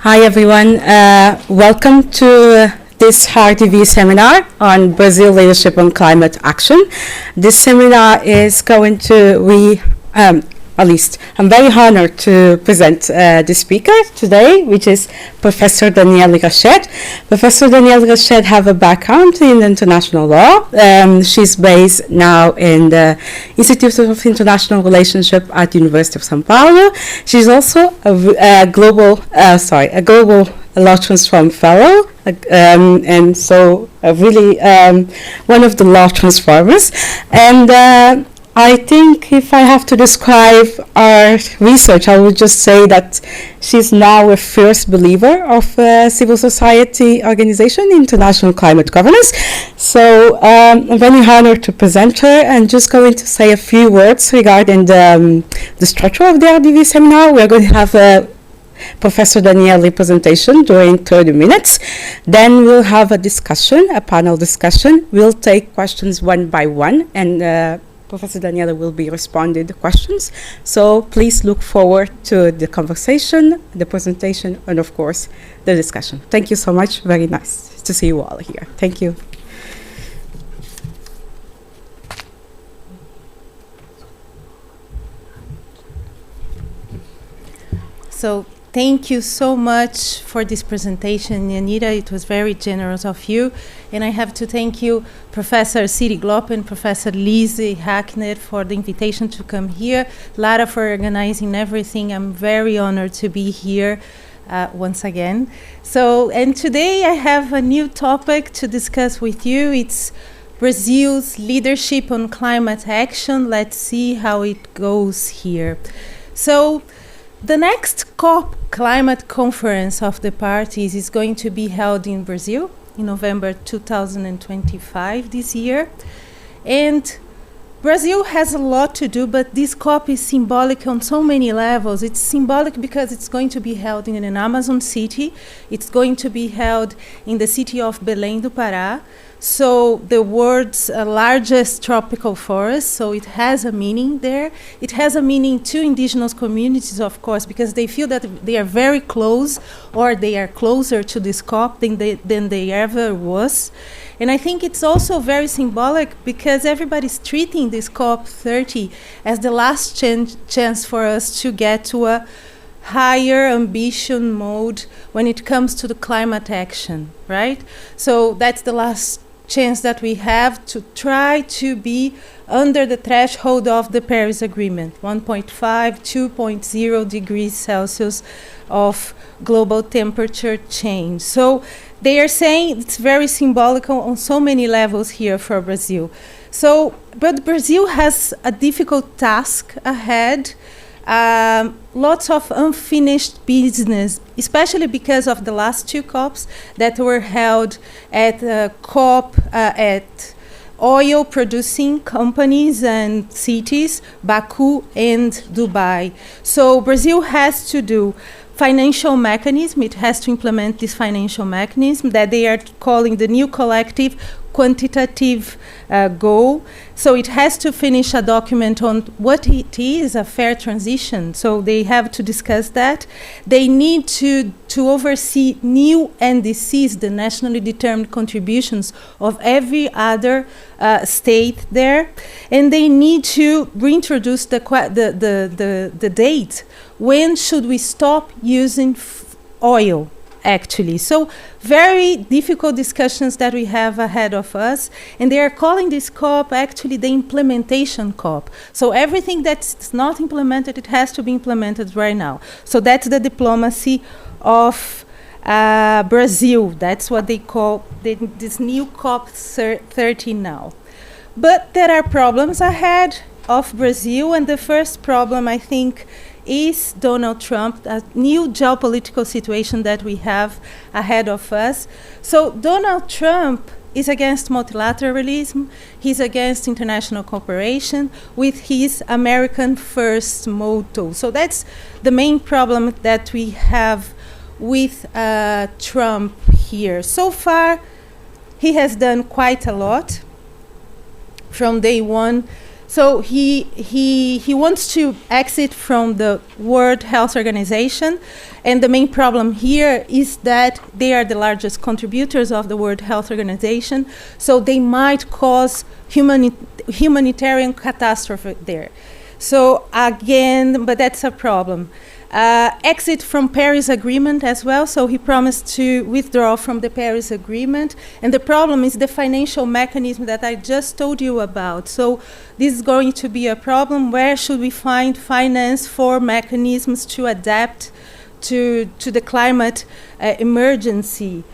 Hi everyone, welcome to this RDV seminar on Brazil Leadership on Climate Action. This seminar is going to, at least I'm very honored to present the speaker today, which is Professor Daniela Rached. Professor Daniela Rached has a background in international law. She's based now in the Institute of International Relationship at the University of São Paulo. She's also a global LawTransform fellow, and so really one of the LawTransformers. And I think if I have to describe our research, I would just say that she's now a first believer of civil society organization, international climate governance. So I'm very honored to present her and just going to say a few words regarding the structure of the RDV seminar. We're going to have Professor Daniela presentation during 30 minutes. Then we'll have a discussion, a panel discussion. We'll take questions one by one, and Professor Daniela will be responding to questions. So please look forward to the conversation, the presentation, and of course, the discussion. Thank you so much. Very nice to see you all here. Thank you. So thank you so much for this presentation, Ianira. It was very generous of you. And I have to thank you, Professor Siri Glopp and Professor Lise Hackner, for the invitation to come here. Lara for organizing everything. I'm very honored to be here once again. So, and today I have a new topic to discuss with you. It's Brazil's leadership on climate action. Let's see how it goes here. So, the next COP climate conference of the parties is going to be held in Brazil in November 2025 this year. And Brazil has a lot to do, but this COP is symbolic on so many levels. It's symbolic because it's going to be held in an Amazon city. It's going to be held in the city of Belém do Pará. So the world's largest tropical forest, so it has a meaning there. It has a meaning to indigenous communities, of course, because they feel that they are very close, or they are closer to this COP than they ever was. And I think it's also very symbolic because everybody's treating this COP30 as the last chance for us to get to a higher ambition mode when it comes to the climate action, right? So that's the last chance that we have to try to be under the threshold of the Paris Agreement, 1.5, 2.0 degrees Celsius of global temperature change. So they are saying it's very symbolic on so many levels here for Brazil. So, but Brazil has a difficult task ahead. Lots of unfinished business, especially because of the last two COPs that were held at COP at oil-producing companies and cities, Baku and Dubai. So Brazil has to do financial mechanism. It has to implement this financial mechanism that they are calling the new collective quantitative goal. So it has to finish a document on what it is a fair transition. So they have to discuss that. They need to oversee new NDCs, the nationally determined contributions of every other state there. And they need to reintroduce the date. When should we stop using oil? Actually. So very difficult discussions that we have ahead of us, and they are calling this COP actually the implementation COP. So everything that's not implemented, it has to be implemented right now. So that's the diplomacy of Brazil. That's what they call this new COP 30 now. But there are problems ahead of Brazil, and the first problem, I think, is Donald Trump, a new geopolitical situation that we have ahead of us. So Donald Trump is against multilateralism. He's against international cooperation with his American first motto. So that's the main problem that we have with Trump here. So far, he has done quite a lot. From day one, So he wants to exit from the World Health Organization, and the main problem here is that they are the largest contributors of the World Health Organization, so they might cause humanitarian catastrophe there. So again, but that's a problem. Exit from Paris Agreement as well, so he promised to withdraw from the Paris Agreement, and the problem is the financial mechanism that I just told you about. So this is going to be a problem. Where should we find finance for mechanisms to adapt to the climate emergency?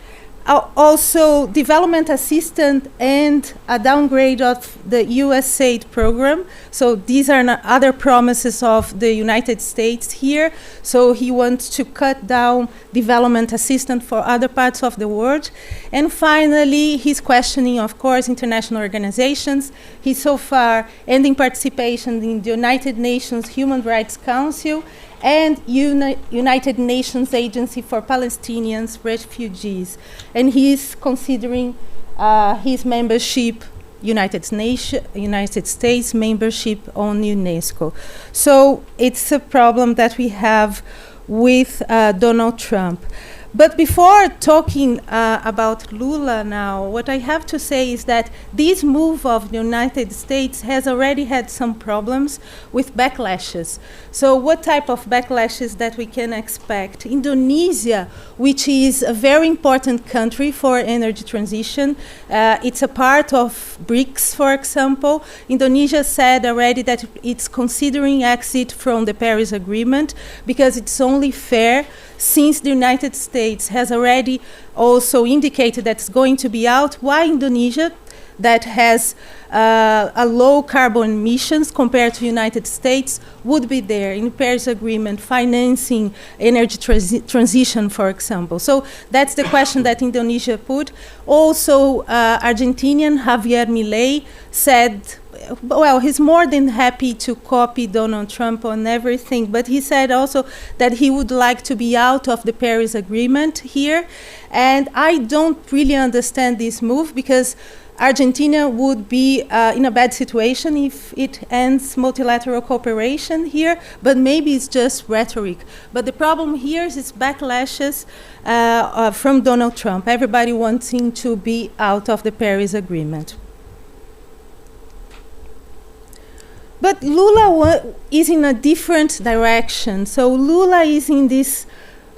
Also, development assistance and a downgrade of the USAID program. So these are other promises of the United States here. So he wants to cut down development assistance for other parts of the world. And finally, he's questioning, of course, international organizations. He's so far ending participation in the United Nations Human Rights Council and United Nations Agency for Palestinians Refugees. And he's considering his membership, United States membership on UNESCO. So it's a problem that we have with Donald Trump. But before talking about Lula now, what I have to say is that this move of the United States has already had some problems with backlashes. So what type of backlashes that we can expect? Indonesia, which is a very important country for energy transition, it's a part of BRICS, for example. Indonesia said already that it's considering exit from the Paris Agreement because it's only fair, since the United States has already also indicated that it's going to be out. Why Indonesia, that has a low carbon emissions compared to the United States, would be there in the Paris Agreement financing energy transition, for example? So that's the question that Indonesia put. Also, Argentinian Javier Milei said, well, he's more than happy to copy Donald Trump on everything, but he said also that he would like to be out of the Paris Agreement here. And I don't really understand this move, because Argentina would be in a bad situation if it ends multilateral cooperation here, but maybe it's just rhetoric. But the problem here is backlashes from Donald Trump, everybody wanting to be out of the Paris Agreement. But Lula is in a different direction. So Lula is in this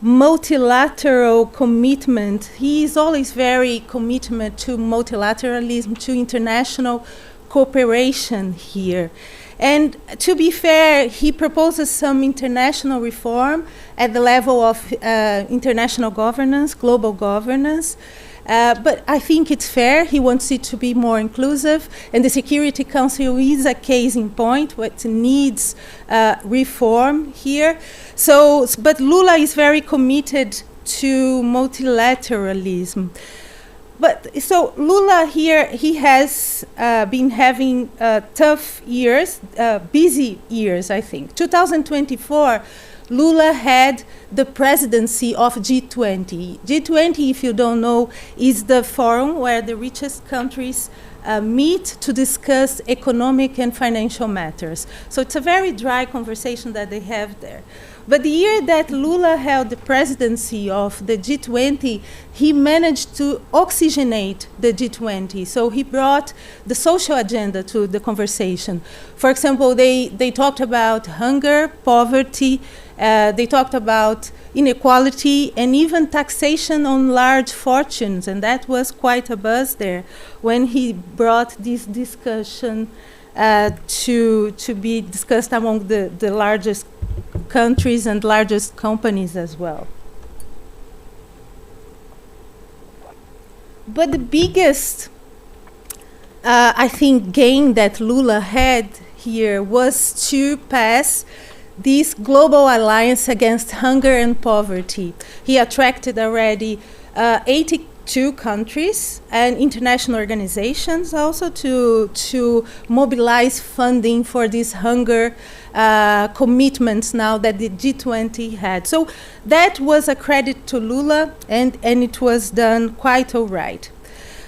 multilateral commitment. He is always very committed to multilateralism, to international cooperation here. And to be fair, he proposes some international reform at the level of international governance, global governance. But I think it's fair. He wants it to be more inclusive, and the Security Council is a case in point what needs reform here. So, but Lula is very committed to multilateralism. But so Lula here, he has been having tough years, busy years, I think. 2024. Lula had the presidency of G20. G20, if you don't know, is the forum where the richest countries meet to discuss economic and financial matters. So it's a very dry conversation that they have there. But the year that Lula held the presidency of the G20, he managed to oxygenate the G20. So he brought the social agenda to the conversation. For example, they talked about hunger, poverty, they talked about inequality, and even taxation on large fortunes. And that was quite a buzz there when he brought this discussion to be discussed among the largest countries and largest companies as well. But the biggest, I think, gain that Lula had here was to pass this global alliance against hunger and poverty. He attracted already 82 countries and international organizations also to mobilize funding for these hunger commitments now that the G20 had. So that was a credit to Lula, and it was done quite all right.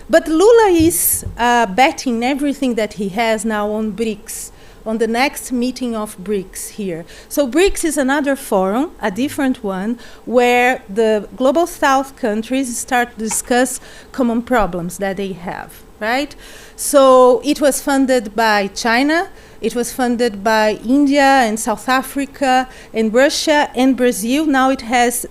But Lula is betting everything that he has now on BRICS. on the next meeting of BRICS here. So BRICS is another forum, a different one, where the Global South countries start to discuss common problems that they have, right? So it was funded by China, it was funded by India and South Africa and Russia and Brazil. Now it has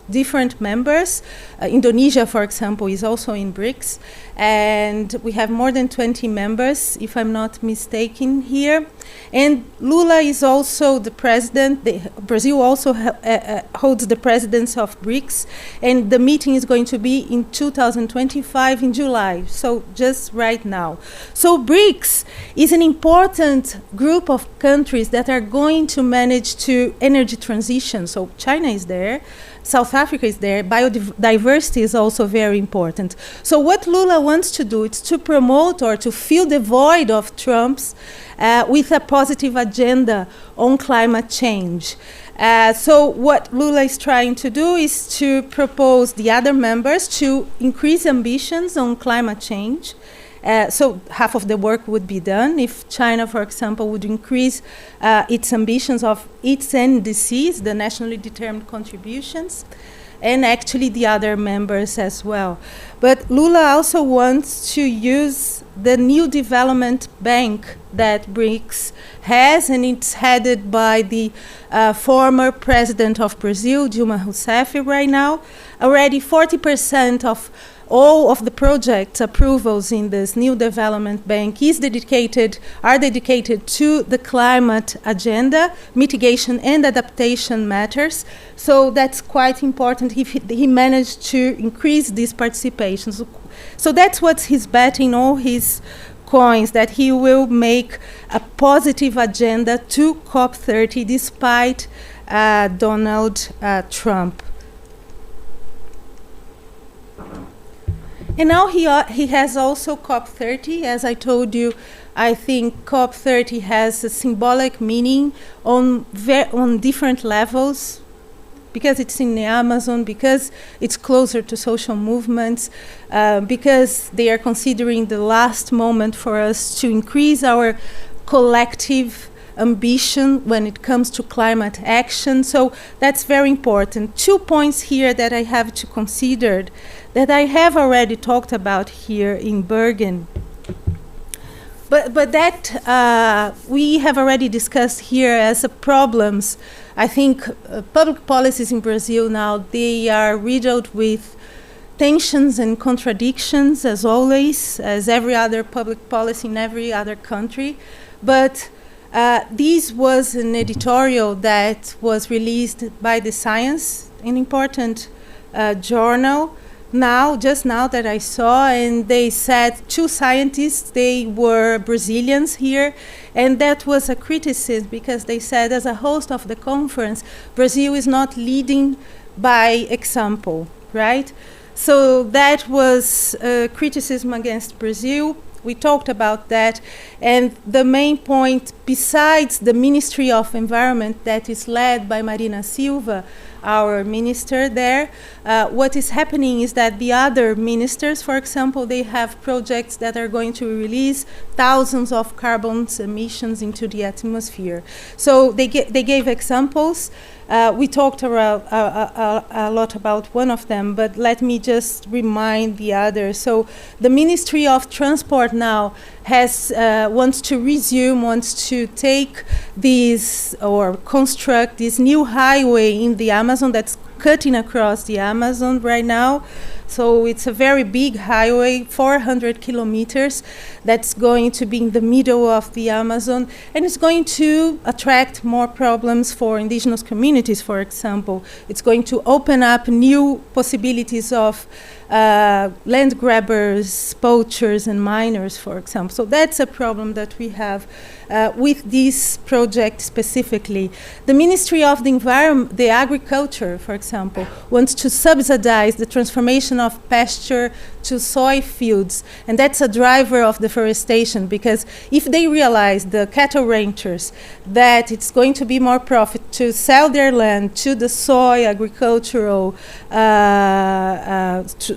different members. Indonesia, for example, is also in BRICS. And we have more than 20 members, if I'm not mistaken, here. And Lula is also the president. Brazil also holds the presidency of BRICS. And the meeting is going to be in 2025 in July, so just right now. So BRICS is an important group of countries that are going to manage to energy transition. So China is there. South Africa is there. Biodiversity is also very important. So what Lula wants to do is to promote or to fill the void of Trump's with a positive agenda on climate change. So what Lula is trying to do is to propose the other members to increase ambitions on climate change. So half of the work would be done if China, for example, would increase its ambitions of its NDCs, the nationally determined contributions, and actually the other members as well. But Lula also wants to use the new development bank that BRICS has, and it's headed by the former president of Brazil, Dilma Rousseff, right now. Already 40% of all of the project approvals in this new development bank are dedicated to the climate agenda, mitigation and adaptation matters. So that's quite important if he managed to increase this participation. So that's what he's betting all his coins, that he will make a positive agenda to COP30 despite Donald Trump. And now he has also COP30. As I told you, I think COP30 has a symbolic meaning on different levels, because it's in the Amazon, because it's closer to social movements, because they are considering the last moment for us to increase our collective ambition when it comes to climate action. So that's very important. 2 points here that I have to consider that I have already talked about here in Bergen. But that we have already discussed here as problems. I think public policies in Brazil now, they are riddled with tensions and contradictions, as always, as every other public policy in every other country. But this was an editorial that was released by The Science, an important journal, just now that I saw, and they said 2 scientists, they were Brazilians here, and that was a criticism because they said, as a host of the conference, Brazil is not leading by example, right? So that was a criticism against Brazil. We talked about that, and the main point, besides the Ministry of Environment that is led by Marina Silva, our minister there, what is happening is that the other ministers, for example, they have projects that are going to release thousands of carbon emissions into the atmosphere. So they gave examples. We talked about, a lot about one of them, but let me just remind the others. So the Ministry of Transport now wants to take this or construct this new highway in the Amazon that's cutting across the Amazon right now. So it's a very big highway, 400 kilometers, that's going to be in the middle of the Amazon, and it's going to attract more problems for indigenous communities, for example. It's going to open up new possibilities of land grabbers, poachers, and miners, for example. So that's a problem that we have with this project specifically. The Ministry of the Environment, the Agriculture, for example, wants to subsidize the transformation of pasture to soy fields, and that's a driver of deforestation, because if they realize, the cattle ranchers, that it's going to be more profit to sell their land to the soy agricultural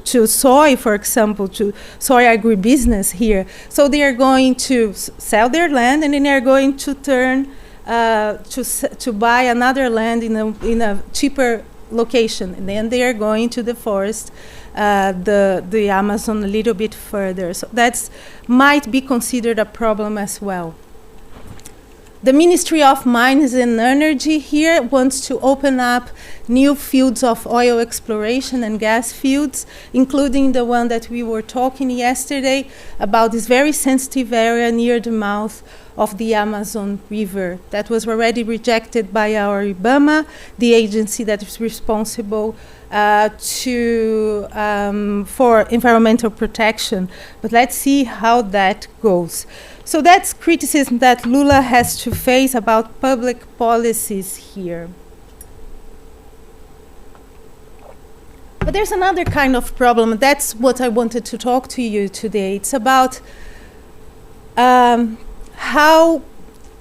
to soy, for example, to soy agribusiness here. So they are going to sell their land, and then they are going to turn to buy another land in a cheaper location, and then they are going to deforest the Amazon a little bit further. So that might be considered a problem as well. The Ministry of Mines and Energy here wants to open up new fields of oil exploration and gas fields, including the one that we were talking yesterday about, this very sensitive area near the mouth of the Amazon River that was already rejected by our IBAMA, the agency that is responsible for environmental protection. But let's see how that goes. So that's criticism that Lula has to face about public policies here. But there's another kind of problem. That's what I wanted to talk to you today. It's about how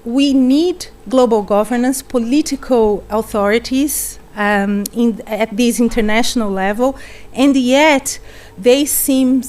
we need global governance, political authorities at this international level, and yet they seem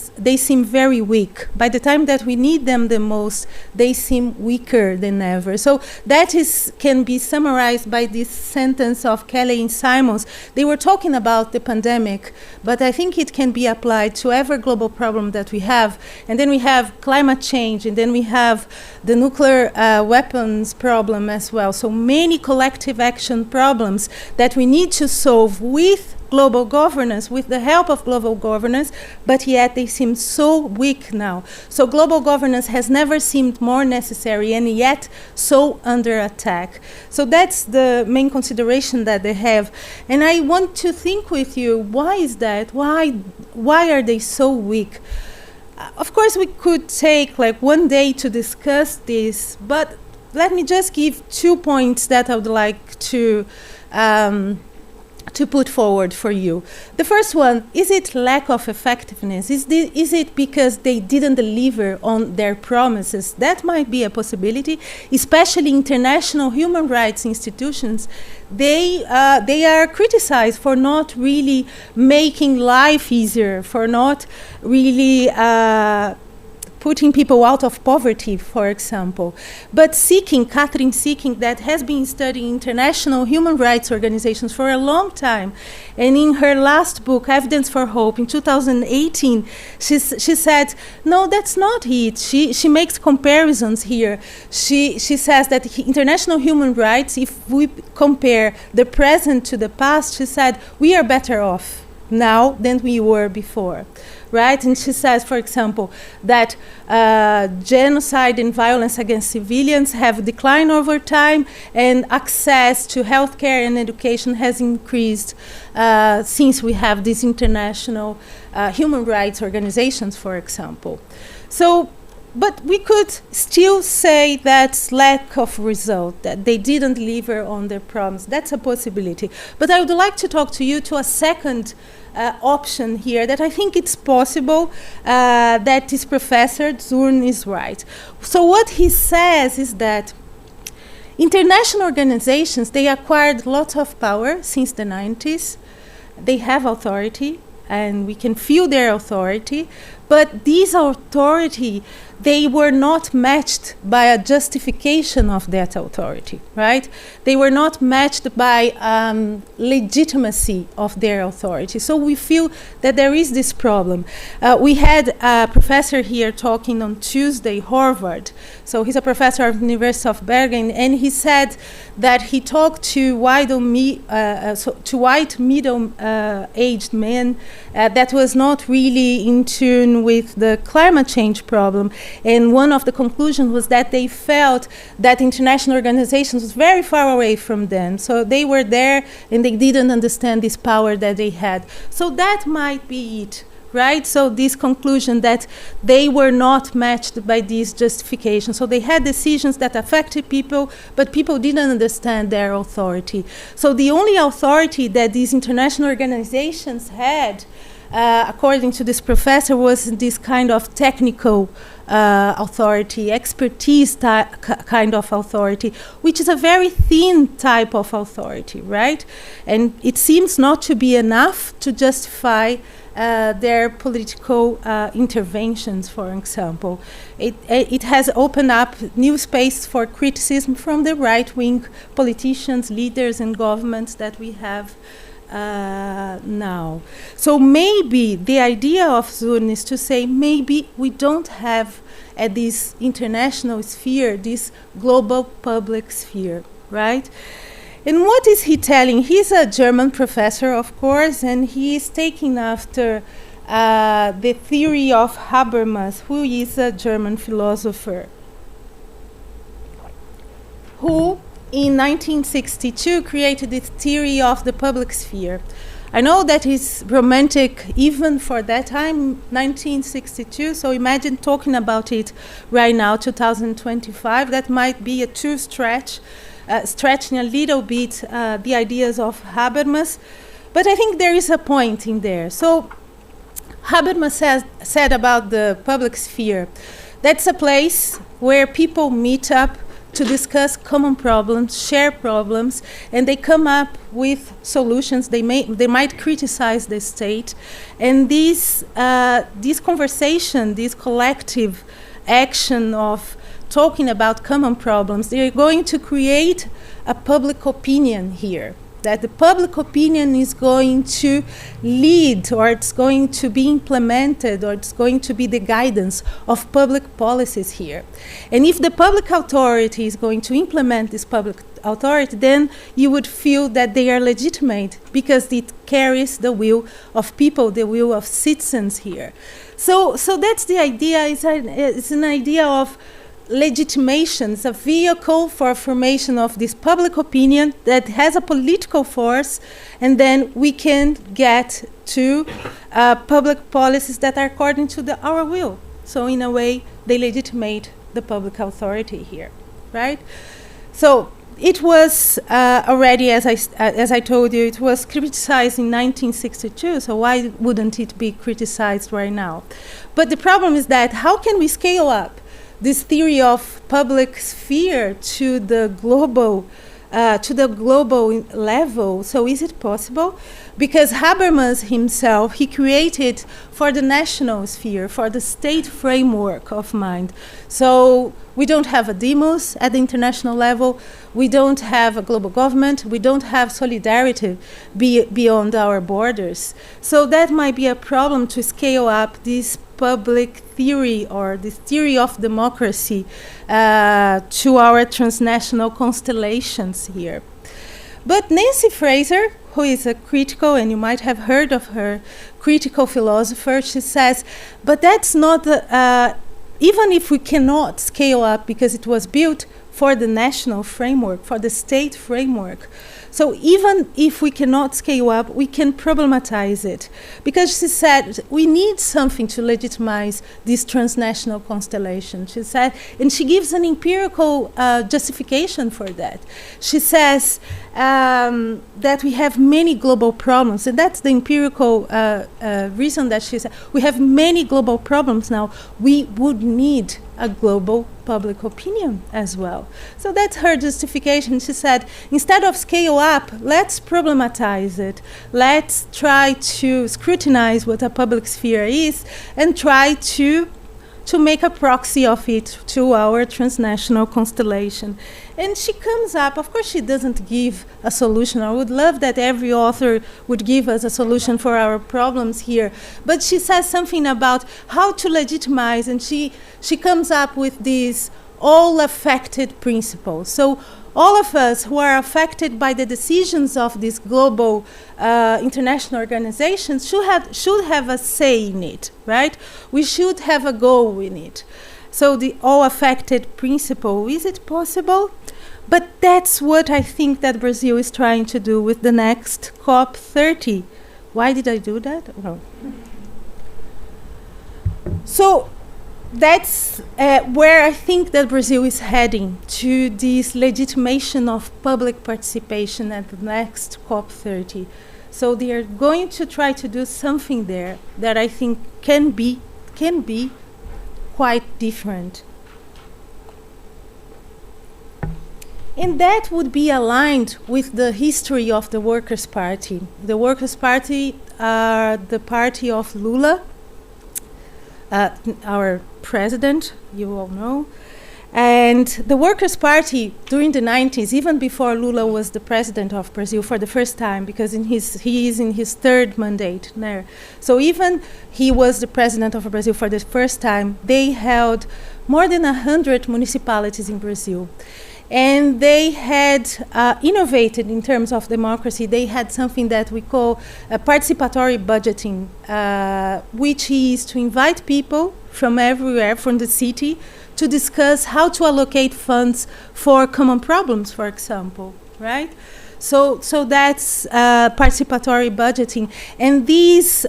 very weak. By the time that we need them the most, they seem weaker than ever. So that can be summarized by this sentence of Kelly and Simons. They were talking about the pandemic, but I think it can be applied to every global problem that we have. And then we have climate change, and then we have the nuclear weapons problem as well. So many collective action problems that we need to solve with global governance, with the help of global governance, but yet they seem so weak now. So global governance has never seemed more necessary, and yet so under attack. So that's the main consideration that they have. And I want to think with you, why is that? Why are they so weak? Of course, we could take like one day to discuss this, but let me just give 2 points that I would like to put forward for you. The first one, is it lack of effectiveness? Is it because they didn't deliver on their promises? That might be a possibility, especially international human rights institutions. They are criticized for not really making life easier, for not really putting people out of poverty, for example. But Catherine Seeking, that has been studying international human rights organizations for a long time, and in her last book, Evidence for Hope, in 2018, she said, no, that's not it. She makes comparisons here. She says that international human rights, if we compare the present to the past, she said, we are better off now than we were before. Right? And she says, for example, that genocide and violence against civilians have declined over time, and access to healthcare and education has increased since we have these international human rights organizations, for example. So, but we could still say that's lack of result, that they didn't deliver on their promise. That's a possibility. But I would like to talk to you to a second option here that I think it's possible, that this Professor Zurn is right. So what he says is that international organizations, they acquired lots of power since the 90s. They have authority, and we can feel their authority, but this authority, they were not matched by a justification of that authority, right? They were not matched by legitimacy of their authority. So we feel that there is this problem. We had a professor here talking on Tuesday, Harvard. So he's a professor of the University of Bergen, and he said that he talked to white middle-aged men that was not really in tune with the climate change problem. And one of the conclusions was that they felt that international organizations was very far away from them. So they were there and they didn't understand this power that they had. So that might be it, right? So this conclusion that they were not matched by these justifications. So they had decisions that affected people, but people didn't understand their authority. So the only authority that these international organizations had according to this professor, was this kind of technical authority, expertise kind of authority, which is a very thin type of authority, right? And it seems not to be enough to justify their political interventions, for example. It has opened up new space for criticism from the right-wing politicians, leaders, and governments that we have now. So maybe the idea of Zurn is to say maybe we don't have at this international sphere, this global public sphere, right? And what is he telling? He's a German professor, of course, and he is taking after the theory of Habermas, who is a German philosopher, who in 1962 created this theory of the public sphere. I know that is romantic even for that time, 1962, so imagine talking about it right now, 2025. That might be a true stretch, stretching a little bit the ideas of Habermas, but I think there is a point in there. So Habermas said about the public sphere, that's a place where people meet up to discuss common problems, share problems, and they come up with solutions. They might criticize the state, and this conversation, this collective action of talking about common problems, they're going to create a public opinion here. That the public opinion is going to lead, or it's going to be implemented, or it's going to be the guidance of public policies here. And if the public authority is going to implement this public authority, then you would feel that they are legitimate because it carries the will of people, the will of citizens here. So that's the idea. It's an idea of legitimation, a vehicle for formation of this public opinion that has a political force, and then we can get to public policies that are according to our will. So in a way, they legitimate the public authority here, right? So it was already, as I told you, it was criticized in 1962, so why wouldn't it be criticized right now? But the problem is that how can we scale up this theory of public sphere to the global level? So is it possible? Because Habermas himself, he created for the national sphere, for the state framework of mind. So we don't have a demos at the international level, we don't have a global government, we don't have solidarity beyond our borders. So that might be a problem to scale up this public theory, or this theory of democracy, to our transnational constellations here. But Nancy Fraser, who is a critical, and you might have heard of her, critical philosopher, she says, but that's not, even if we cannot scale up because it was built for the national framework, for the state framework. So even if we cannot scale up, we can problematize it. Because she said, we need something to legitimize this transnational constellation. She said, and she gives an empirical justification for that. She says that we have many global problems, and that's the empirical reason that she said, we have many global problems now. We would need a global public opinion as well. So that's her justification. She said, instead of scale up, let's problematize it. Let's try to scrutinize what a public sphere is and try to make a proxy of it to our transnational constellation. And she comes up, of course she doesn't give a solution. I would love that every author would give us a solution for our problems here. But she says something about how to legitimize, and she comes up with these all affected principles. So all of us who are affected by the decisions of these global international organizations should have a say in it, right? We should have a goal in it. So the all affected principle, is it possible? But that's what I think that Brazil is trying to do with the next COP30. Why did I do that? Oh. So that's where I think that Brazil is heading, to this legitimation of public participation at the next COP30. So they are going to try to do something there that I think can be quite different. And that would be aligned with the history of the Workers' Party. The Workers' Party are the party of Lula, our president, you all know. And the Workers' Party during the 90s, even before Lula was the president of Brazil for the first time, because he is in his third mandate there. So even he was the president of Brazil for the first time, they held more than 100 municipalities in Brazil. And they had innovated in terms of democracy. They had something that we call participatory budgeting, which is to invite people from everywhere, from the city, to discuss how to allocate funds for common problems, for example, right? So that's participatory budgeting. And this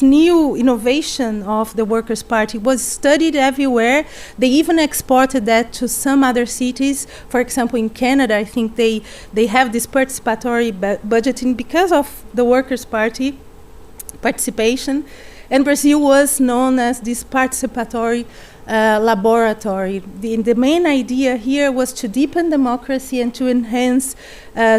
new innovation of the Workers' Party was studied everywhere. They even exported that to some other cities. For example, in Canada, I think they have this participatory budgeting because of the Workers' Party participation. And Brazil was known as this participatory laboratory. The main idea here was to deepen democracy and to enhance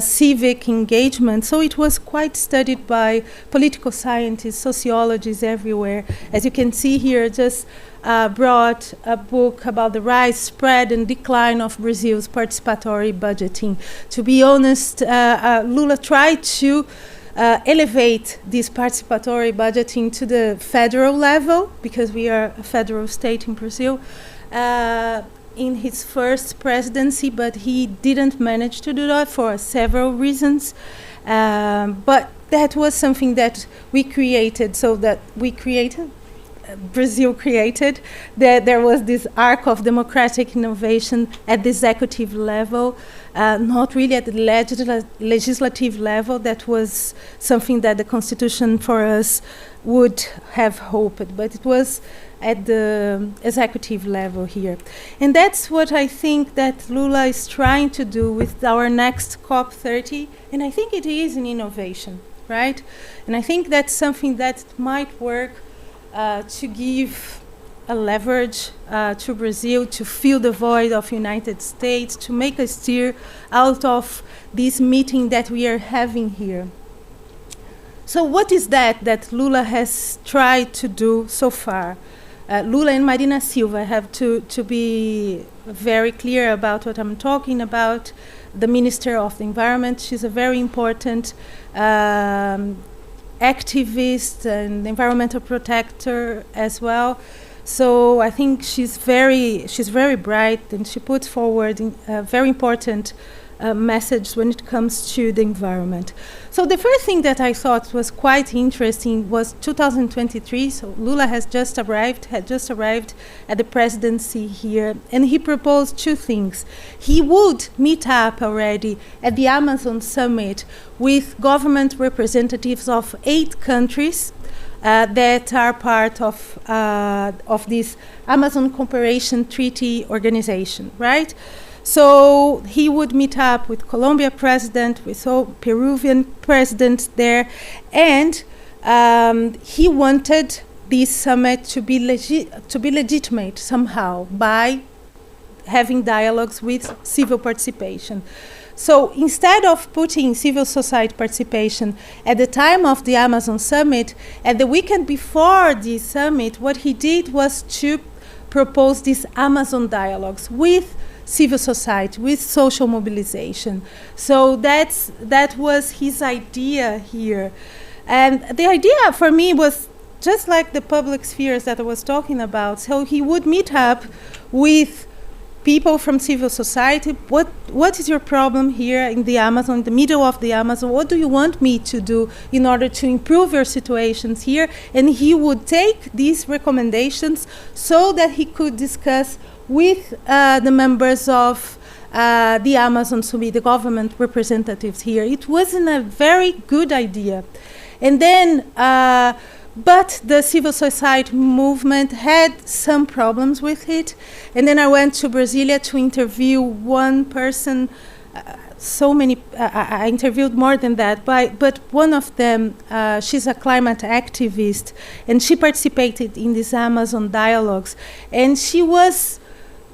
civic engagement. So it was quite studied by political scientists, sociologists everywhere. As you can see here, just brought a book about the rise, spread, and decline of Brazil's participatory budgeting. To be honest, Lula tried to elevate this participatory budgeting to the federal level, because we are a federal state in Brazil, in his first presidency, but he didn't manage to do that for several reasons. But that was something that we created, Brazil created, that there was this arc of democratic innovation at the executive level, not really at the legislative level. That was something that the Constitution for us would have hoped, but it was at the executive level here. And that's what I think that Lula is trying to do with our next COP30, and I think it is an innovation, right? And I think that's something that might work to give a leverage to Brazil to fill the void of United States, to make a steer out of this meeting that we are having here. So what is that Lula has tried to do so far? Lula and Marina Silva, I have to be very clear about what I'm talking about. The Minister of the Environment, she's a very important activist and environmental protector as well. So I think she's very bright, and she puts forward a very important message when it comes to the environment. So the first thing that I thought was quite interesting was 2023. So Lula had just arrived at the presidency here, and he proposed two things. He would meet up already at the Amazon Summit with government representatives of 8 countries that are part of this Amazon Cooperation Treaty Organization, right? So he would meet up with Colombia president, with Peruvian president there, and he wanted this summit to be legitimate somehow by having dialogues with civil participation. So instead of putting civil society participation at the time of the Amazon Summit, at the weekend before the summit, what he did was to propose these Amazon dialogues with civil society, with social mobilization. So that was his idea here. And the idea for me was just like the public spheres that I was talking about. So he would meet up with people from civil society. What is your problem here in the Amazon, in the middle of the Amazon? What do you want me to do in order to improve your situations here? And he would take these recommendations so that he could discuss with the members of the Amazon Summit, the government representatives here. It wasn't a very good idea. And then, but the civil society movement had some problems with it. And then I went to Brasilia to interview one person, so many, I interviewed more than that, but one of them, she's a climate activist, and she participated in these Amazon dialogues, and she was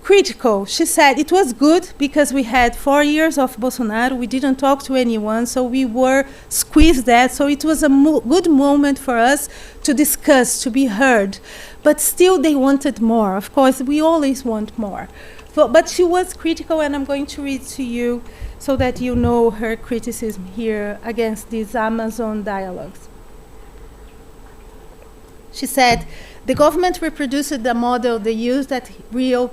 critical. She said it was good because we had 4 years of Bolsonaro, we didn't talk to anyone, so we were squeezed that, so it was a good moment for us to discuss, to be heard, but still they wanted more. Of course, we always want more. But she was critical, and I'm going to read to you so that you know her criticism here against these Amazon dialogues. She said, the government reproduced the model they used at Rio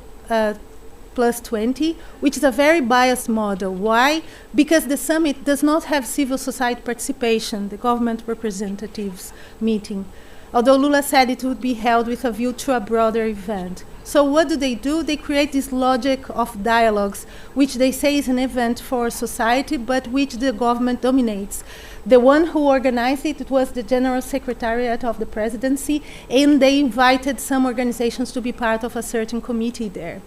plus 20, which is a very biased model. Why? Because the summit does not have civil society participation, the government representatives meeting, although Lula said it would be held with a view to a broader event. So what do? They create this logic of dialogues, which they say is an event for society, but which the government dominates. The one who organized it was the General Secretariat of the Presidency, and they invited some organizations to be part of a certain committee there.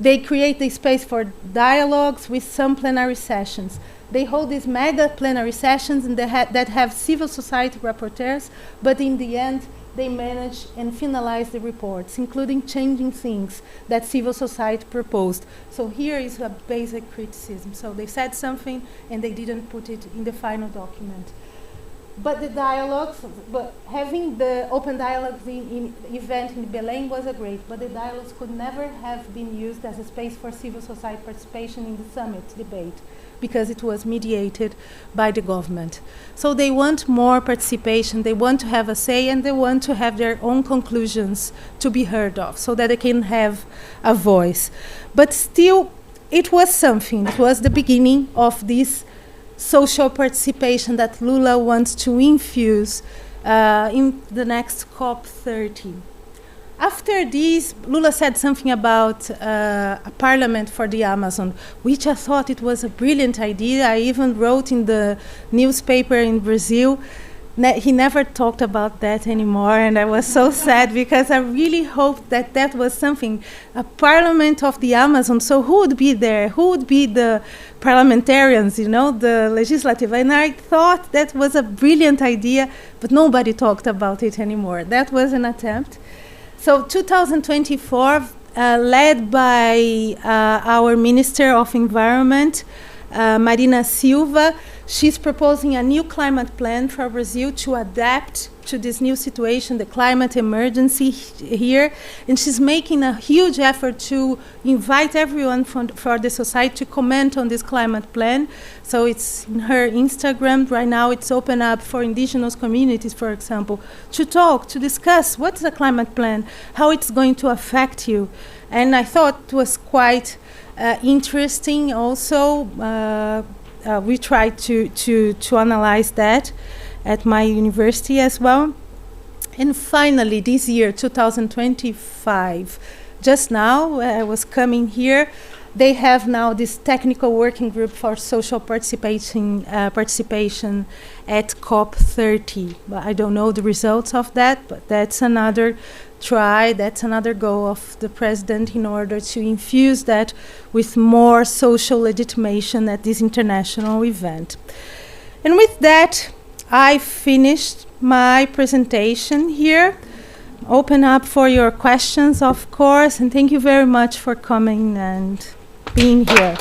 They create the space for dialogues with some plenary sessions. They hold these mega plenary sessions and that have civil society rapporteurs, but in the end, they manage and finalize the reports, including changing things that civil society proposed. So here is a basic criticism. So they said something and they didn't put it in the final document. But the dialogues, but having the open dialogues in event in Belém was a great, but the dialogues could never have been used as a space for civil society participation in the summit debate, because it was mediated by the government. So they want more participation, they want to have a say, and they want to have their own conclusions to be heard of, so that they can have a voice. But still, it was something. It was the beginning of this social participation that Lula wants to infuse in the next COP30. After this, Lula said something about a parliament for the Amazon, which I thought it was a brilliant idea. I even wrote in the newspaper in Brazil. He never talked about that anymore, and I was so sad because I really hoped that that was something, a parliament of the Amazon. So who would be there? Who would be the parliamentarians, you know, the legislative? And I thought that was a brilliant idea, but nobody talked about it anymore. That was an attempt. So 2024, led by our Minister of Environment, Marina Silva, she's proposing a new climate plan for Brazil to adapt to this new situation, the climate emergency here. And she's making a huge effort to invite everyone for the society to comment on this climate plan. So it's in her Instagram right now. It's open up for indigenous communities, for example, to talk, to discuss what's the climate plan, how it's going to affect you. And I thought it was quite interesting also. We tried to analyze that at my university as well. And finally, this year, 2025, just now, I was coming here, they have now this technical working group for social participation at COP30. But I don't know the results of that, but that's another try, that's another goal of the president in order to infuse that with more social legitimation at this international event. And with that, I finished my presentation here. Open up for your questions, of course, and thank you very much for coming and being here.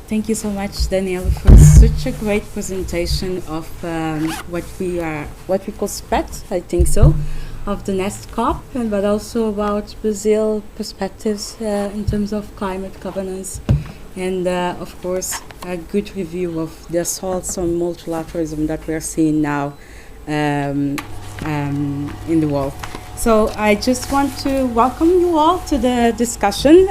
Thank you so much, Danielle, for such a great presentation of what we could expect, I think so, of the next COP, but also about Brazil perspectives in terms of climate governance, and of course a good review of the assaults on multilateralism that we are seeing now in the world. So I just want to welcome you all to the discussion.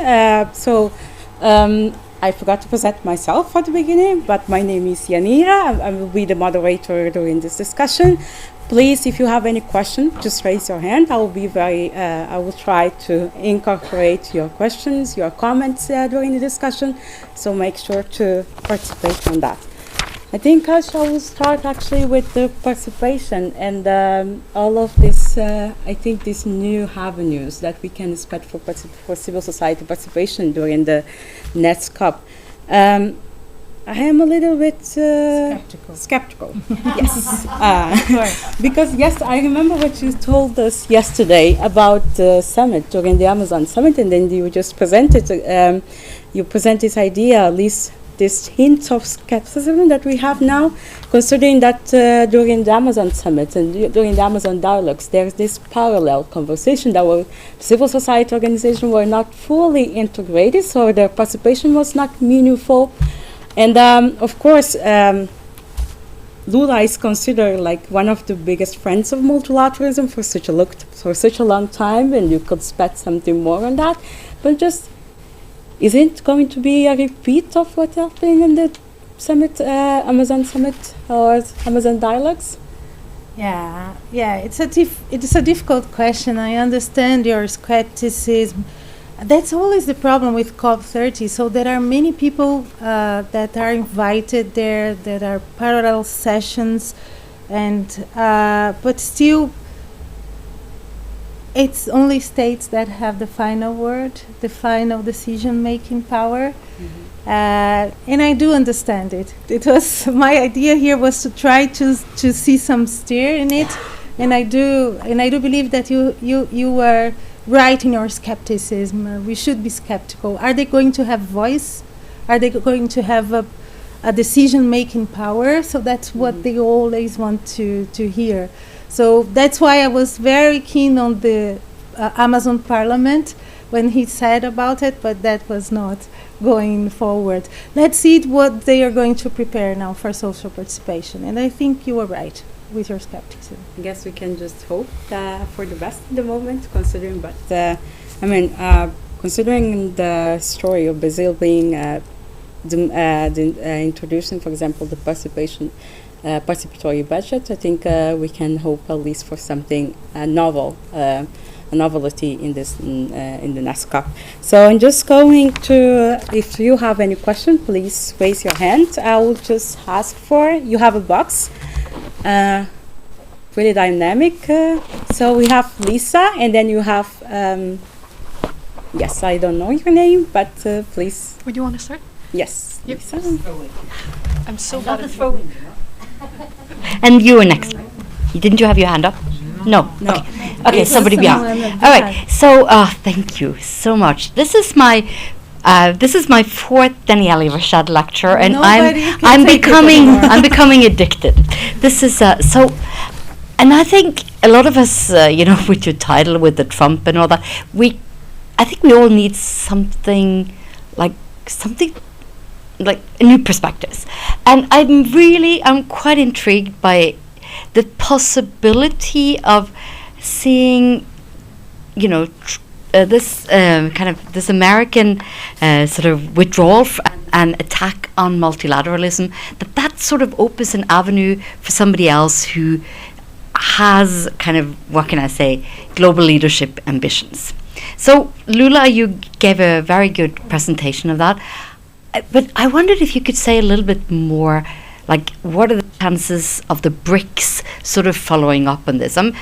I forgot to present myself at the beginning, but my name is Ianira. I will be the moderator during this discussion. Please, if you have any question, just raise your hand. I will try to incorporate your questions, your comments during the discussion. So make sure to participate on that. I think I shall start actually with the participation and all of this, I think these new avenues that we can expect for civil society participation during the next COP. I am a little bit skeptical. Yes. Because yes, I remember what you told us yesterday about the summit, during the Amazon summit, and then you just presented, you present this idea, at least this hint of skepticism that we have now, considering that during the Amazon summit and during the Amazon dialogues, there's this parallel conversation that civil society organizations were not fully integrated, so their participation was not meaningful. And of course, Lula is considered like one of the biggest friends of multilateralism for such a long time, and you could expect something more on that. But just, is it going to be a repeat of what happened in the summit, Amazon summit or Amazon dialogues? Yeah, it's a difficult question. I understand your skepticism. That's always the problem with COP30. So there are many people that are invited there. There are parallel sessions, and but still, it's only states that have the final word, the final decision-making power. Mm-hmm. And I do understand it. It was my idea here was to try to see some steer in it, and I do believe that you were right in your skepticism. We should be skeptical. Are they going to have voice? Are they going to have a decision-making power? So that's what they always want to hear. So that's why I was very keen on the Amazon Parliament when he said about it, but that was not going forward. Let's see what they are going to prepare now for social participation. And I think you were right with your skepticism. I guess we can just hope for the best at the moment, considering, but considering the story of Brazil being introducing, for example, the participatory budget, I think we can hope at least for something novel, a novelty in this in the next COP. So I'm just going to, if you have any question, please raise your hand. I will just ask for, you have a box. Really dynamic. So we have Lisa, and then you have, yes, I don't know your name, but please. Would you want to start? Yes, yep. Lisa. I'm so bad at throwing. And you were next. Didn't you have your hand up? No. No. Okay, somebody behind. All right. So, thank you so much. This is my fourth Daniele Rached lecture, and I'm becoming addicted. This is so, and I think a lot of us, with your title, with the Trump and all that, I think we all need something like new perspectives, and I'm quite intrigued by the possibility of seeing, this this American sort of withdrawal and attack on multilateralism, that sort of opens an avenue for somebody else who has kind of, what can I say, global leadership ambitions. So Lula, you gave a very good presentation of that, but I wondered if you could say a little bit more, like what are the chances of the BRICS sort of following up on this? I'm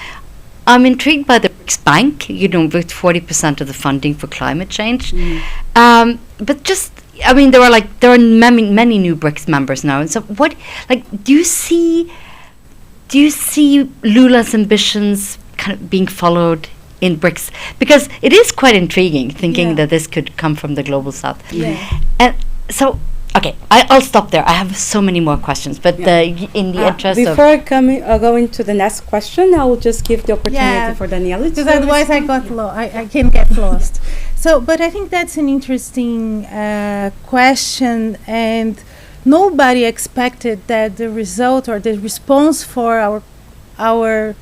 intrigued by the BRICS Bank, with 40% of the funding for climate change. But just, there are many new BRICS members now. And so do you see Lula's ambitions kind of being followed in BRICS? Because it is quite intriguing thinking that this could come from the global south. Yeah. And so, okay, I'll stop there. I have so many more questions, but in the interest of... Before going to the next question, I will just give the opportunity for Daniela. Because otherwise I can get lost. So, but I think that's an interesting question, and nobody expected that the result or the response for our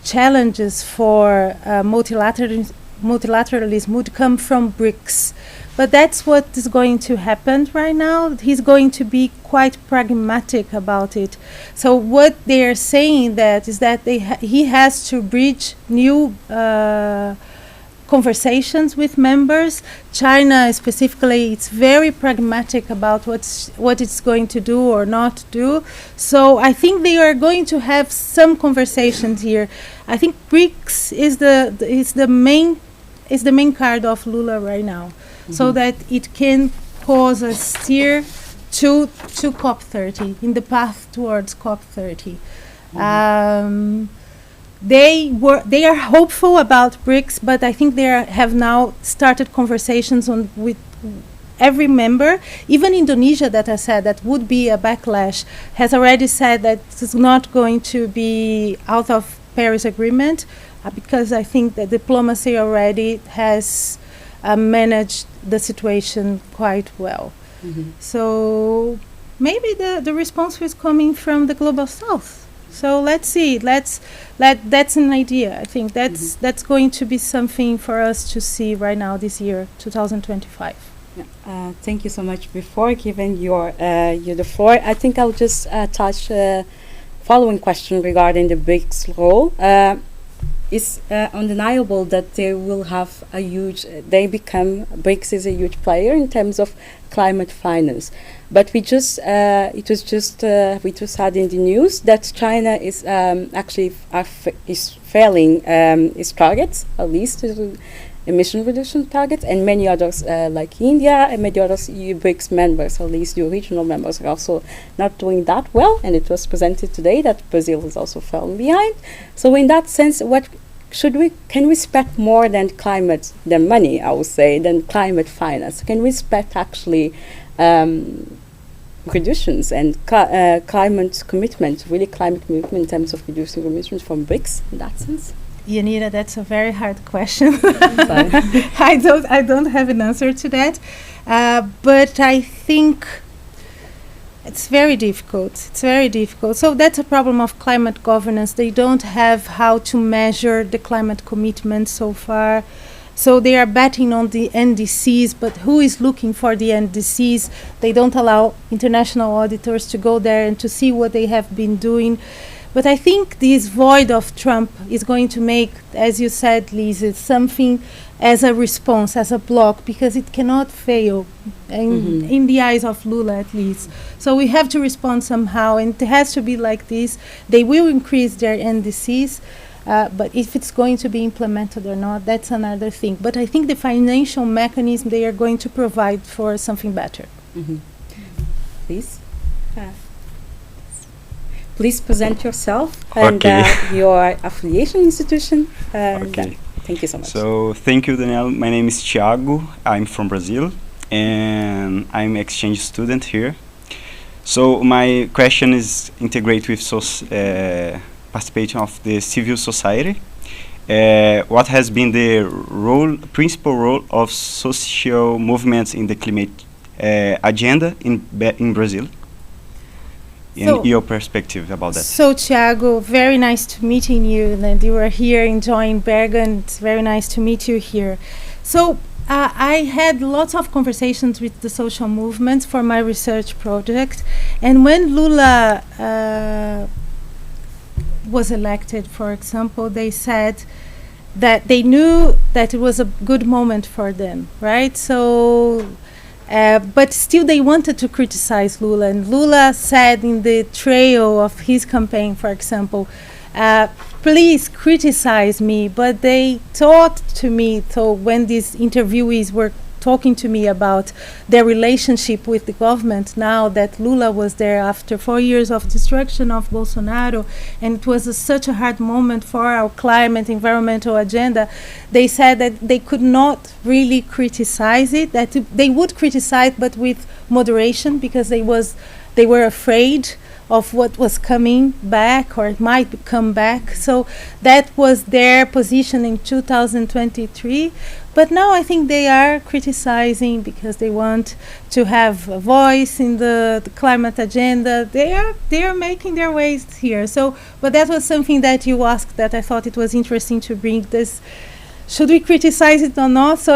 challenges for multilateralism multilateralism would come from BRICS. But that's what is going to happen right now. He's going to be quite pragmatic about it. So what they are saying that is that he has to bridge new conversations with members. China specifically, it's very pragmatic about what it's going to do or not do. So I think they are going to have some conversations here. I think BRICS is the main card of Lula right now, so that it can cause a steer to COP30 in the path towards COP30. They are hopeful about BRICS, but I think they have now started conversations with every member. Even Indonesia, that I said that would be a backlash, has already said that it's not going to be out of Paris Agreement, because I think that diplomacy already has managed the situation quite well. So maybe the response is coming from the global south. So let's see. That's an idea. I think that's going to be something for us to see right now this year, 2025. Yeah. Thank you so much. Before giving you the floor, I think I'll just touch following question regarding the BRICS role. It's undeniable that they will have a huge. BRICS is a huge player in terms of climate finance. But we just had in the news that China is actually is failing its targets, at least emission reduction targets, and many others like India and many others BRICS members, at least the original members, are also not doing that well. And it was presented today that Brazil is also falling behind. So in that sense, can we spend more than money, I would say, than climate finance? Can we spend actually reductions and climate commitment in terms of reducing emissions from BRICS in that sense? Ianira, that's a very hard question. I don't have an answer to that, but I think it's very difficult. So that's a problem of climate governance. They don't have how to measure the climate commitment so far. So they are betting on the NDCs, but who is looking for the NDCs? They don't allow international auditors to go there and to see what they have been doing. But I think this void of Trump is going to make, as you said, Lise, something as a response, as a block, because it cannot fail, in the eyes of Lula at least. So we have to respond somehow, and it has to be like this. They will increase their NDCs, but if it's going to be implemented or not, that's another thing. But I think the financial mechanism they are going to provide for something better. Please. Please present yourself and your affiliation institution. Okay. Thank you so much. So thank you, Danielle. My name is Thiago. I'm from Brazil, and I'm exchange student here. So my question is integrate with participation of the civil society. What has been the principal role of social movements in the climate agenda in Brazil? In your perspective about that. So, Thiago, very nice to meeting you. And you are here enjoying Bergen. It's very nice to meet you here. So, I had lots of conversations with the social movements for my research project. And when Lula was elected, for example, they said that they knew that it was a good moment for them, right? So... but still they wanted to criticize Lula. And Lula said in the trail of his campaign, for example, please criticize me. But they talked to me, so when these interviewees were talking to me about their relationship with the government, now that Lula was there after 4 years of destruction of Bolsonaro, and it was such a hard moment for our climate environmental agenda, they said that they could not really criticize it, that they would criticize but with moderation, because they were afraid of what was coming back or it might come back. So that was their position in 2023. But now I think they are criticizing because they want to have a voice in the climate agenda. They are making their ways here. So, but that was something that you asked that I thought it was interesting to bring this should we criticize it or not? So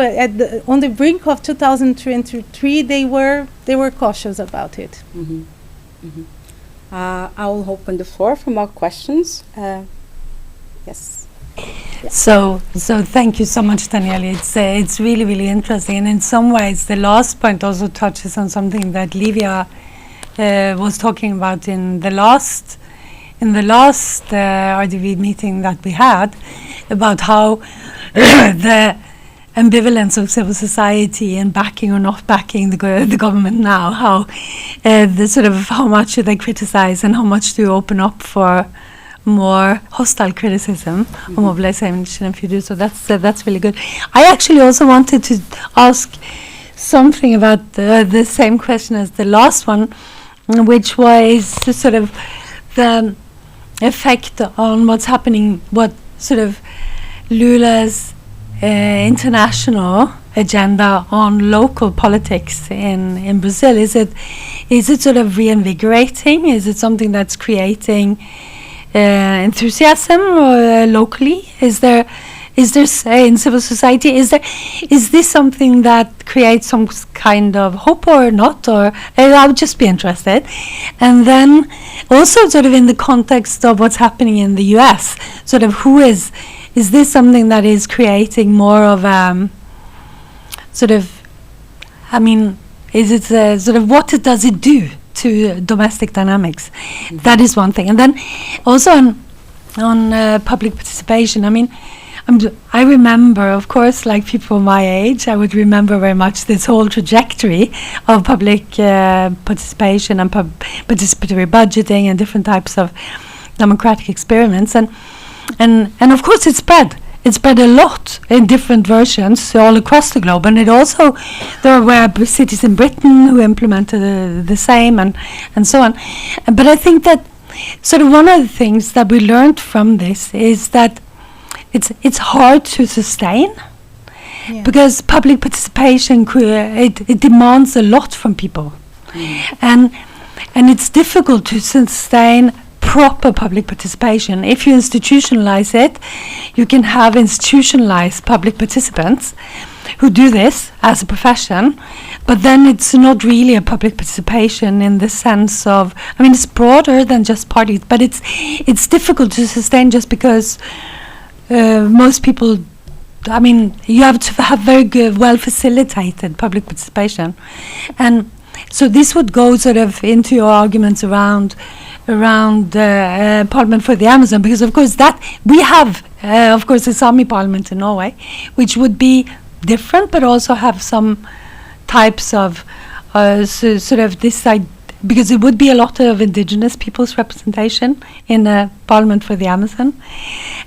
on the brink of 2023, they were cautious about it. I will open the floor for more questions. Yes. So thank you so much, Danielle. It's really, really interesting. And in some ways, the last point also touches on something that Livia was talking about in the last RDV meeting that we had, about how the ambivalence of civil society and backing or not backing the government now, how the sort of how much should they criticize and how much do you open up for more hostile criticism or mobilization if you do. So that's really good. I actually also wanted to ask something about the same question as the last one, which was the sort of the effect on what's happening, what sort of Lula's international agenda on local politics in Brazil. Is it sort of reinvigorating? Is it something that's creating enthusiasm locally? Is there say in civil society? Is this something that creates some kind of hope or not? Or I would just be interested. And then also sort of in the context of what's happening in the US, sort of is this something that is creating more of sort of, I mean, is it sort of what does it do to domestic dynamics? That is one thing. And then also on public participation, I mean, I remember, of course, like people my age, I would remember very much this whole trajectory of public participation and participatory budgeting and different types of democratic experiments. And of course it spread a lot in different versions all across the globe, and there were cities in Britain who implemented the same and so on. But I think that sort of one of the things that we learned from this is that it's hard to sustain, because public participation it demands a lot from people, and it's difficult to sustain proper public participation. If you institutionalize it, you can have institutionalized public participants who do this as a profession, but then it's not really a public participation in the sense of, I mean, it's broader than just parties, but it's difficult to sustain just because most people, I mean, you have to have very good, well facilitated public participation. And so this would go sort of into your arguments around Parliament for the Amazon, because of course that we have of course the Sami Parliament in Norway, which would be different but also have some types of sort of this side, because it would be a lot of indigenous people's representation in Parliament for the Amazon,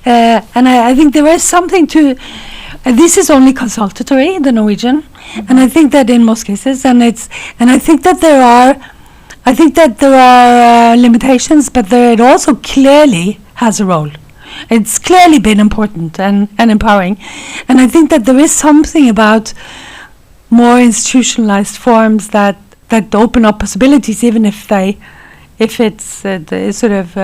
and I think there is something to this is only consultatory, the Norwegian, and I think that in most cases, and I think that there are limitations, but it also clearly has a role. It's clearly been important and empowering, and I think that there is something about more institutionalized forms that open up possibilities, even if it's sort of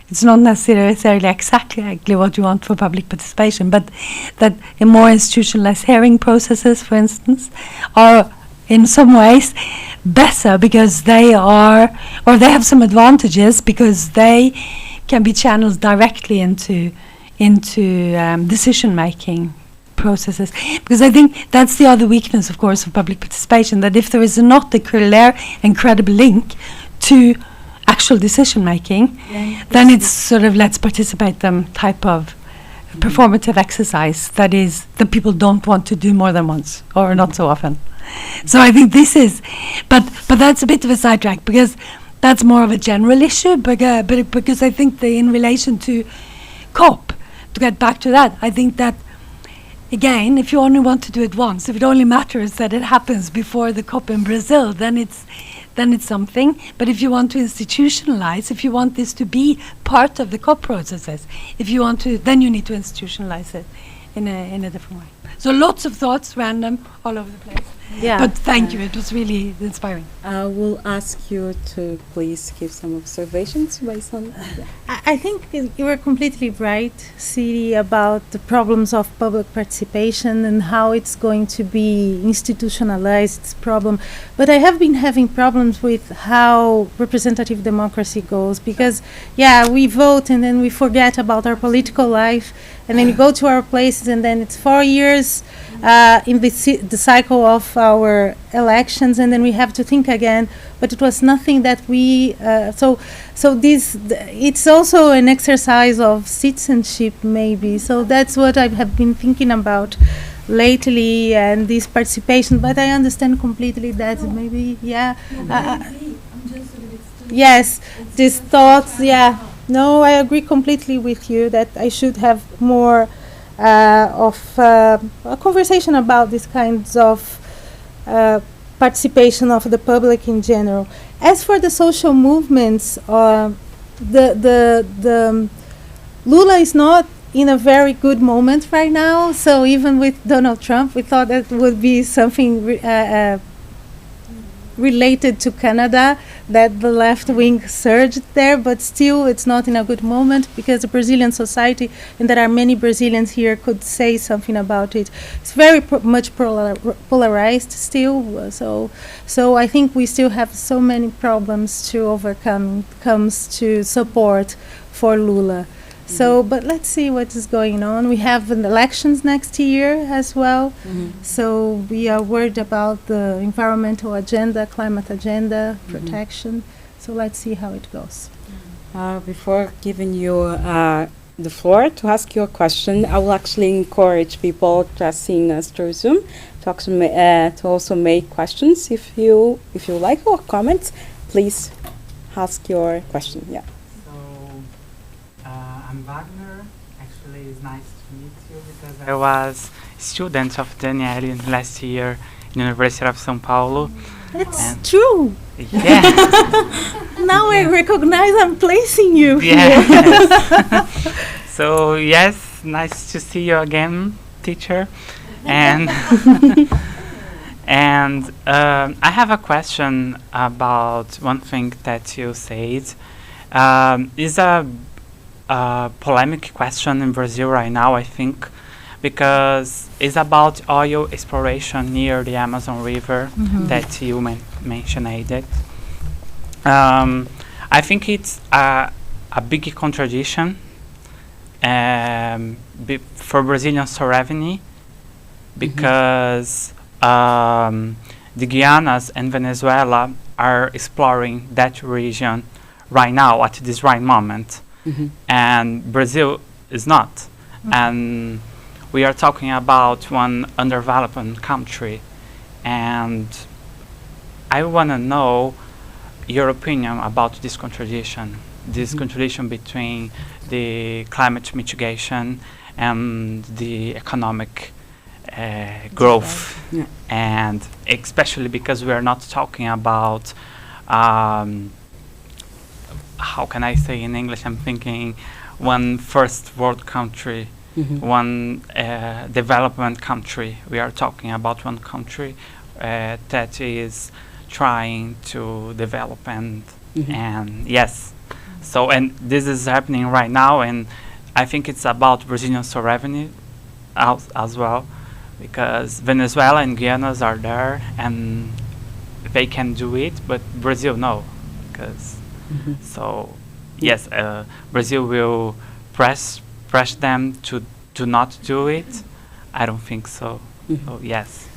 it's not necessarily exactly what you want for public participation, but that in more institutionalized hearing processes, for instance, are in some ways better because they have some advantages because they can be channeled directly into decision-making processes. Because I think that's the other weakness, of course, of public participation, that if there is not a clear and credible link to actual decision-making, then it's sort of let's participate them type of performative exercise that people don't want to do more than once or not so often. So I think this is, but that's a bit of a sidetrack, because that's more of a general issue, but because I think in relation to COP, to get back to that, I think that, again, if you only want to do it once, if it only matters that it happens before the COP in Brazil, then it's something. But if you want to institutionalize, if you want this to be part of the COP processes, then you need to institutionalize it in a different way. So lots of thoughts, random, all over the place. Yeah. But thank you. It was really inspiring. I will ask you to please give some observations based on. I think you were completely right, Siri, about the problems of public participation and how it's going to be institutionalized, this problem. But I have been having problems with how representative democracy goes because, yeah, we vote and then we forget about our political life and then we go to our places and then it's 4 years in the cycle of our elections and then we have to think again. But it was nothing that we it's also an exercise of citizenship maybe. So that's what I have been thinking about lately and this participation. But I understand completely that maybe yes, these thoughts. Yeah, no, I agree completely with you that I should have more of a conversation about these kinds of participation of the public in general. As for the social movements, the Lula is not in a very good moment right now. So even with Donald Trump, we thought that would be something related to Canada, that the left wing surged there, but still it's not in a good moment because the Brazilian society, and there are many Brazilians here, could say something about it. It's very much polarized still, so I think we still have so many problems to overcome when it comes to support for Lula. So, but let's see what is going on. We have elections next year as well. So we are worried about the environmental agenda, climate agenda, protection. So let's see how it goes. Before giving you the floor to ask your question, I will actually encourage people just seeing us through Zoom to also make questions. If you like, or comments, please ask your question. Yeah. I'm Wagner. Actually, it's nice to meet you because I was a student of Daniele last year in University of São Paulo. It's true. Yeah. Now I recognize I'm placing you. Yes. So yes, nice to see you again, teacher. And and I have a question about one thing that you said. Is a polemic question in Brazil right now, I think, because it's about oil exploration near the Amazon River that you mentioned it. I think it's a big contradiction for Brazilian sovereignty because the Guianas and Venezuela are exploring that region right now at this right moment. And Brazil is not. And we are talking about one underdeveloped country. And I want to know your opinion about this contradiction between the climate mitigation and the economic growth. Yeah. And especially because we are not talking about how can I say in English? I'm thinking one first world country, one development country. We are talking about one country that is trying to develop and yes. So and this is happening right now, and I think it's about Brazilian sovereignty as well, because Venezuela and Guianas are there and they can do it, but Brazil no, because. So, yes, Brazil will press them to not do it. I don't think so. So, yes.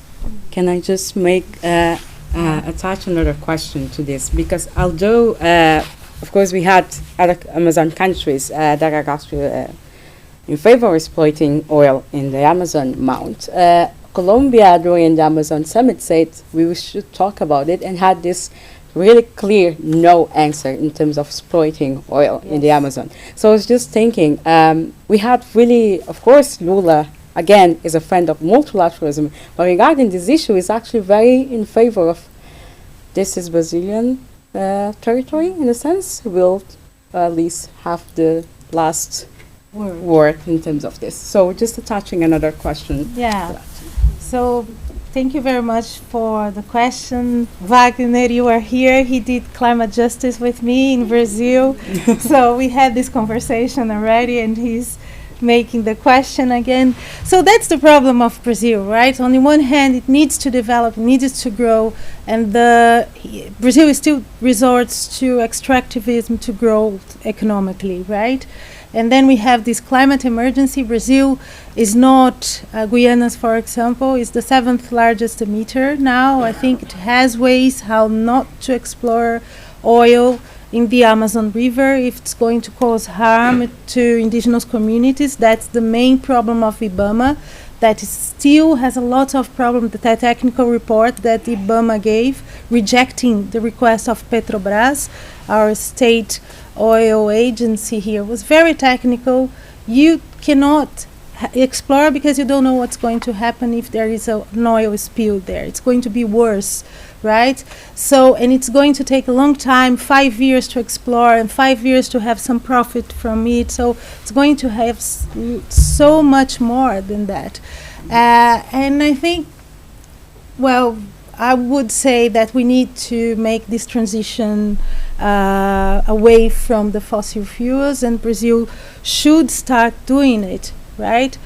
Can I just make attach another question to this? Because although, of course, we had other Amazon countries that are actually in favor of exploiting oil in the Amazon Mount, Colombia during the Amazon Summit said we should talk about it and had this really clear no answer in terms of exploiting oil in the Amazon. So I was just thinking, we had really, of course, Lula, again, is a friend of multilateralism, but regarding this issue, is actually very in favor of this is Brazilian territory, in a sense, will at least have the last word in terms of this. So just attaching another question. Yeah. So thank you very much for the question. Wagner, you are here. He did climate justice with me in Brazil. So we had this conversation already, and he's making the question again. So that's the problem of Brazil, right? On the one hand, it needs to develop, needs to grow, and Brazil still resorts to extractivism to grow economically, right? And then we have this climate emergency. Brazil is not, Guyana, for example, is the 7th largest emitter now. I think it has ways how not to explore oil in the Amazon River if it's going to cause harm to indigenous communities. That's the main problem of IBAMA, that still has a lot of problems. The technical report that IBAMA gave, rejecting the request of Petrobras, our state oil agency here, was very technical. You cannot explore because you don't know what's going to happen if there is an oil spill there. It's going to be worse, right? So, and it's going to take a long time, 5 years to explore and 5 years to have some profit from it. So it's going to have so much more than that. And I think, well, I would say that we need to make this transition away from the fossil fuels, and Brazil should start doing it, right?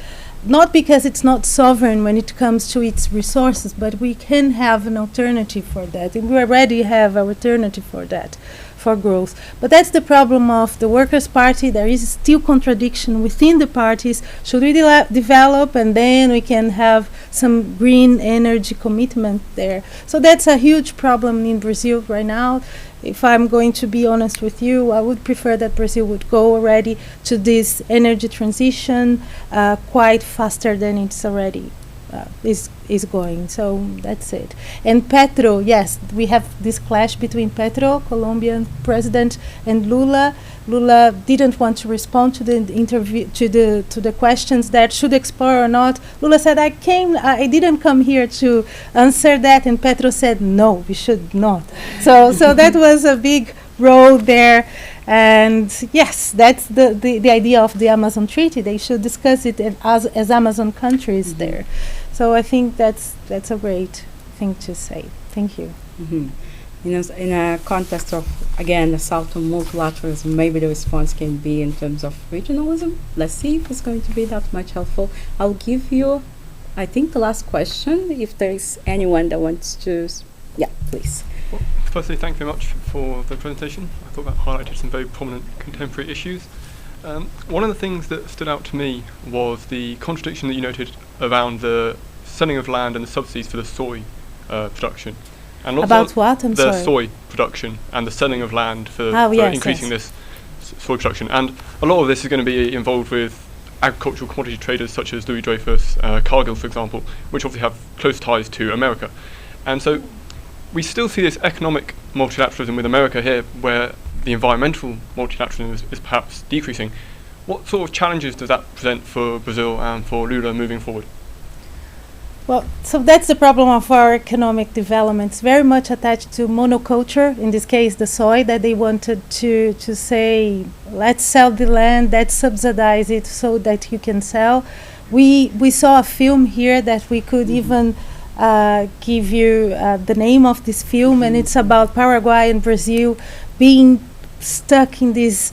Not because it's not sovereign when it comes to its resources, but we can have an alternative for that, and we already have an alternative for that, for growth. But that's the problem of the Workers' Party. There is still contradiction within the parties. Should we develop, and then we can have some green energy commitment there? So that's a huge problem in Brazil right now. If I'm going to be honest with you, I would prefer that Brazil would go already to this energy transition quite faster than it's already is going. So that's it. And Petro, yes, we have this clash between Petro, Colombian president, and Lula. Lula didn't want to respond to the interview to the questions that should explore or not. Lula said, I didn't come here to answer that, and Petro said, no, we should not. So that was a big role there. And yes, that's the idea of the Amazon Treaty. They should discuss it as Amazon countries there. So I think that's a great thing to say. Thank you. Mm-hmm. In a context of, again, assault on multilateralism, maybe the response can be in terms of regionalism. Let's see if it's going to be that much helpful. I'll give you, I think, the last question, if there is anyone that wants to... Yeah, please. Well, firstly, thank you very much for the presentation. I thought that highlighted some very prominent contemporary issues. One of the things that stood out to me was the contradiction that you noted around the selling of land and the subsidies for the soy production. And about what? I'm sorry. The soy production and the selling of land for increasing this soy production. And a lot of this is going to be involved with agricultural commodity traders such as Louis Dreyfus, Cargill, for example, which obviously have close ties to America. And so we still see this economic multilateralism with America here, where the environmental multilateralism is perhaps decreasing. What sort of challenges does that present for Brazil and for Lula moving forward? Well, so that's the problem of our economic development. It's very much attached to monoculture, in this case the soy, that they wanted to say, let's sell the land, let's subsidize it so that you can sell. We saw a film here that we could even give you the name of this film, and it's about Paraguay and Brazil being stuck in this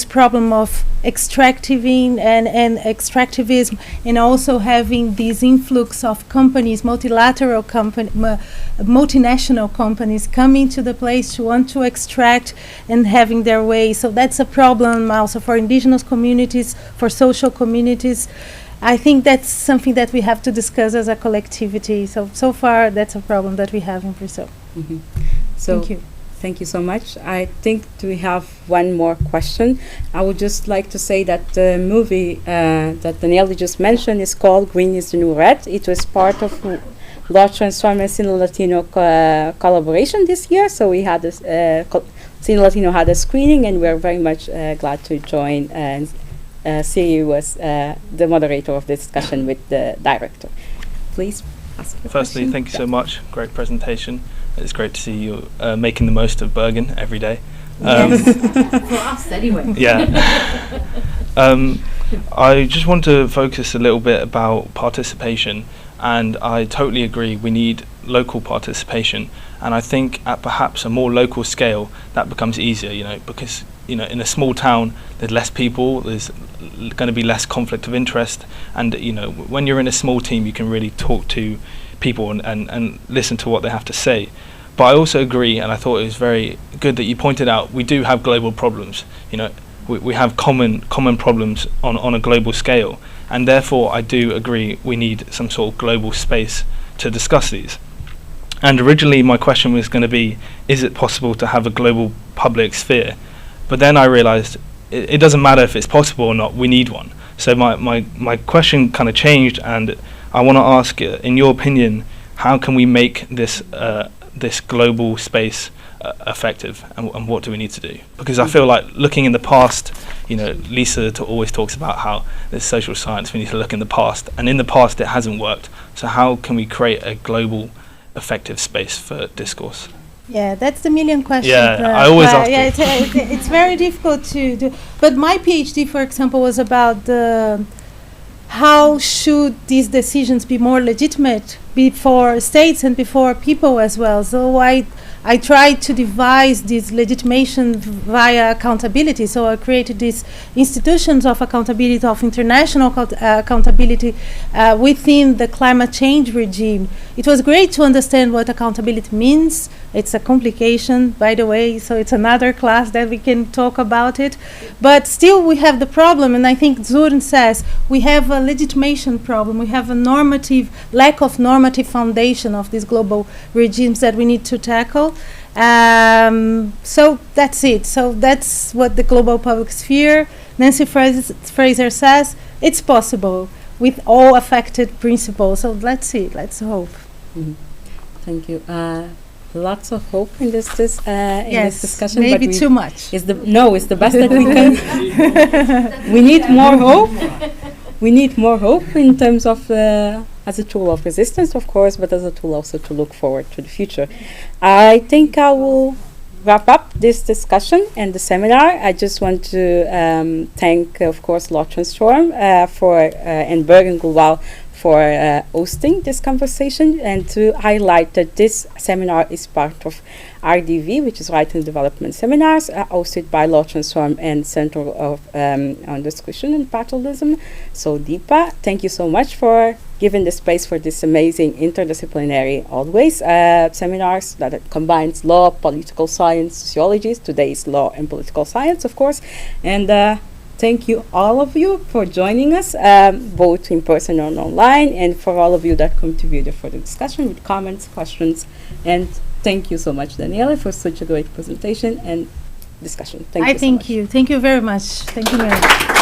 problem of extractivism and also having this influx of companies, multilateral multinational companies coming to the place to want to extract and having their way. So that's a problem also for indigenous communities, for social communities. I think that's something that we have to discuss as a collectivity. So far, that's a problem that we have in Brazil. Mm-hmm. So thank you. Thank you so much. I think we have one more question. I would just like to say that the movie that Daniele just mentioned is called Green is the New Red. It was part of LawTransform and Cine Latino collaboration this year. So we had this, Cine Latino had a screening, and we're very much glad to join. And Siri was the moderator of the discussion with the director. Please ask your Firstly, question. thank you so much. Great presentation. It's great to see you making the most of Bergen every day. For us, anyway. Yeah. I just want to focus a little bit about participation and I totally agree we need local participation, and I think at perhaps a more local scale that becomes easier, because in a small town there's less people, there's going to be less conflict of interest, and when you're in a small team you can really talk to people and listen to what they have to say. But I also agree, and I thought it was very good that you pointed out we do have global problems. We have common problems on a global scale, and therefore I do agree we need some sort of global space to discuss these. And originally my question was going to be, is it possible to have a global public sphere? But then I realized it doesn't matter if it's possible or not, we need one. So my question kind of changed, and I want to ask, in your opinion, how can we make this global space effective, and what do we need to do? Because I feel like looking in the past, Lisa always talks about how there's social science, we need to look in the past, and in the past it hasn't worked. So how can we create a global effective space for discourse? Yeah, that's the million question. Yeah, I always ask it's very difficult to do. But my PhD, for example, was about how should these decisions be more legitimate before states and before people as well. So I tried to devise this legitimation via accountability. So I created these institutions of accountability, of international accountability within the climate change regime. It was great to understand what accountability means. It's a complication, by the way, so it's another class that we can talk about it. But still we have the problem, and I think Zurn says we have a legitimation problem. We have a lack of normative foundation of these global regimes that we need to tackle. So that's it. So that's what the global public sphere, Nancy Fraser says, it's possible with all affected principles. So let's see, let's hope. Mm-hmm. Thank you. Lots of hope in this discussion. Maybe too much. It's the best that we can. We need more hope. We need more hope in terms of as a tool of resistance, of course, but as a tool also to look forward to the future. I think I will wrap up this discussion and the seminar. I just want to thank, of course, LawTransform and Bergen Global for hosting this conversation, and to highlight that this seminar is part of RDV, which is Right and Development Seminars, hosted by LawTransform and Center on Discretion and Paternalism, so DIPA. Thank you so much for giving the space for this amazing interdisciplinary always seminars that combines law, political science, sociology. Today is law and political science, of course, and thank you, all of you, for joining us, both in person and online, and for all of you that contributed for the discussion with comments, questions, and thank you so much, Daniela, for such a great presentation and discussion. Thank you so much. Thank you very much. Thank you very much.